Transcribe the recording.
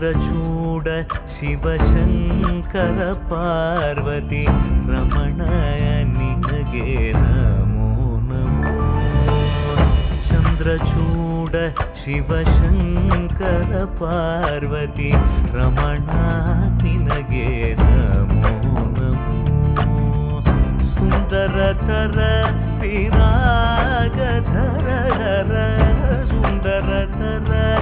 ಚಂದ್ರಚೂಡ ಶಿವಶಂಕರ ಪಾರ್ವತಿ ರಮಣ ನಿನಗೆ ನಮೋ ನಮೋ. ಚಂದ್ರಚೂಡ ಶಿವಶಂಕರ ಪಾರ್ವತಿ ರಮಣ ನಿನಗೆ ನಮೋ ನಮೋ. ಸುಂದರತರ ವಿರಾಗಧರ ಸುಂದರತರ